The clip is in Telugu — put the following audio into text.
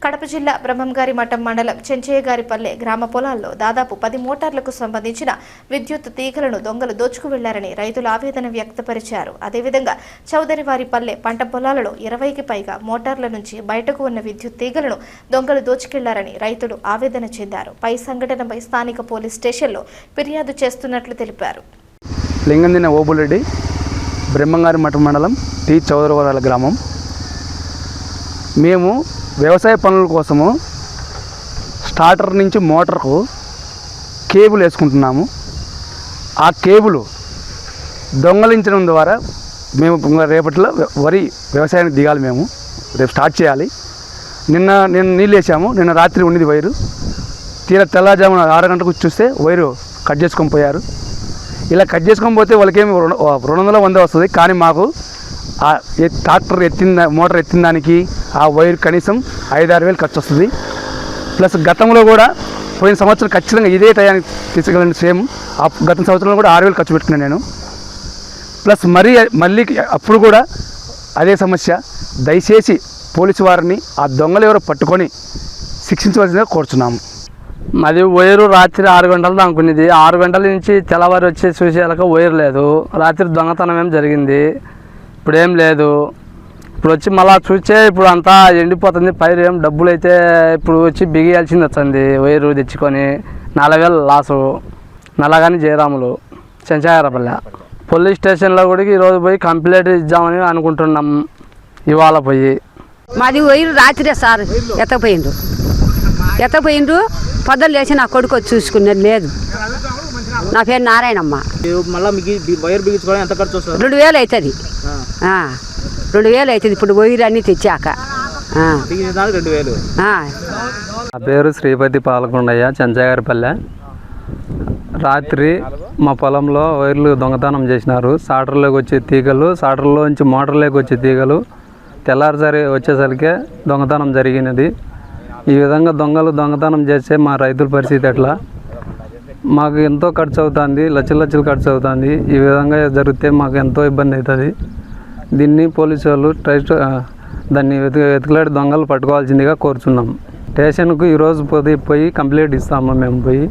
కడప జిల్లా బ్రహ్మంగారి మఠం మండలం చెంచయ్యగారిపల్లె గ్రామ పొలాల్లో దాదాపు 10 మోటార్లకు సంబంధించిన విద్యుత్ తీగలను దొంగలు దోచుకు వెళ్లారని రైతులు ఆవేదన వ్యక్తపరిచారు. అదేవిధంగా చౌదరివారిపల్లె పంట పొలాలలో 20కి పైగా మోటార్ల నుంచి బయటకు ఉన్న విద్యుత్ తీగలను దొంగలు దోచుకెళ్లారని రైతులు ఆవేదన చెందారు. పై సంఘటనపై స్థానిక పోలీస్ స్టేషన్లో ఫిర్యాదు చేస్తున్నట్లు తెలిపారు. లింగందిన ఓబులరెడ్డి, బ్రహ్మంగారి మఠం మండలం టీ చౌదరివారి గ్రామం. మేము వ్యవసాయ పనుల కోసము స్టార్టర్ నుంచి మోటార్కు కేబుల్ వేసుకుంటున్నాము. ఆ కేబుల్ దొంగలించడం ద్వారా మేము రేపటిలో వరి వ్యవసాయానికి దిగాలి. మేము రేపు స్టార్ట్ చేయాలి. నేను నీళ్ళు వేసాము. నిన్న రాత్రి ఉన్నది వైరు. తీరా తెల్లజామున 6 గంటలకు చూస్తే వైరు కట్ చేసుకొని పోయారు. ఇలా కట్ చేసుకొని పోతే వాళ్ళకేమి 200 వస్తుంది. కానీ మాకు ఆ ట్రాక్టర్ మోటార్ ఎత్తిన దానికి ఆ వైర్ కనీసం 5-6 వేలు ఖర్చు వస్తుంది. ప్లస్ గతంలో కూడా పోయిన సంవత్సరం ఖచ్చితంగా ఇదే టయానికి తీసుకెళ్ళండి. సేమ్ ఆ గత సంవత్సరంలో కూడా 6 వేలు ఖర్చు పెట్టుకున్నాను నేను. ప్లస్ మళ్ళీ అప్పుడు కూడా అదే సమస్య. దయచేసి పోలీసు వారిని ఆ దొంగలు ఎవరో పట్టుకొని శిక్షించవలసిందిగా కోరుచున్నాము. అది వైరు రాత్రి 6 గంటలు అనుకునేది. 6 గంటల నుంచి తెల్లవారు వచ్చి చూసేలాక వైరు లేదు. రాత్రి దొంగతనం ఏం జరిగింది, ఇప్పుడు ఏం లేదు. ఇప్పుడు వచ్చి మళ్ళీ చూస్తే ఇప్పుడు అంతా ఎండిపోతుంది. పైరు ఏం డబ్బులు అయితే ఇప్పుడు వచ్చి బిగియాల్సింది వచ్చింది. వైరు తెచ్చుకొని 4,000 లాసు. నల్లగాని జయరాములు, చెంచాయరపల్లె పోలీస్ స్టేషన్లో కూడా ఈరోజు పోయి కంప్లైంట్ ఇద్దామని అనుకుంటున్నాం. ఇవాళ పోయి మాది వైరు రాత్రే సార్ ఎత్తపోయిండ్రు. పొద్దున్న లేచి నా కొడుకు వచ్చి చూసుకునేది లేదు. నా పేరు నారాయణమ్మ. 2,000 అవుతుంది. 2,000 అవుతుంది ఇప్పుడు వైరు అన్నీ తెచ్చాక. నా పేరు శ్రీపతి పాలకొండయ్య, చెంచయ్యగారిపల్లె. రాత్రి మా పొలంలో వైర్లు దొంగతనం చేసినారు. సాటర్లోకి వచ్చే తీగలు, సాటర్లోంచి మోటార్లోకి వచ్చే తీగలు తెల్లారిసరి వచ్చేసరికి దొంగతనం జరిగినది. ఈ విధంగా దొంగతనం చేస్తే మా రైతుల పరిస్థితి ఎట్లా? మాకు ఎంతో ఖర్చు అవుతుంది, లక్షలు ఖర్చు అవుతుంది. ఈ విధంగా జరిగితే మాకు ఎంతో ఇబ్బంది అవుతుంది. దీన్ని పోలీసు వాళ్ళు దాన్ని వెతుకులాడి దొంగలు పట్టుకోవాల్సిందిగా కోరుచున్నాం. స్టేషన్కు ఈరోజు పోయి కంప్లైంట్ ఇస్తాము మేము పోయి.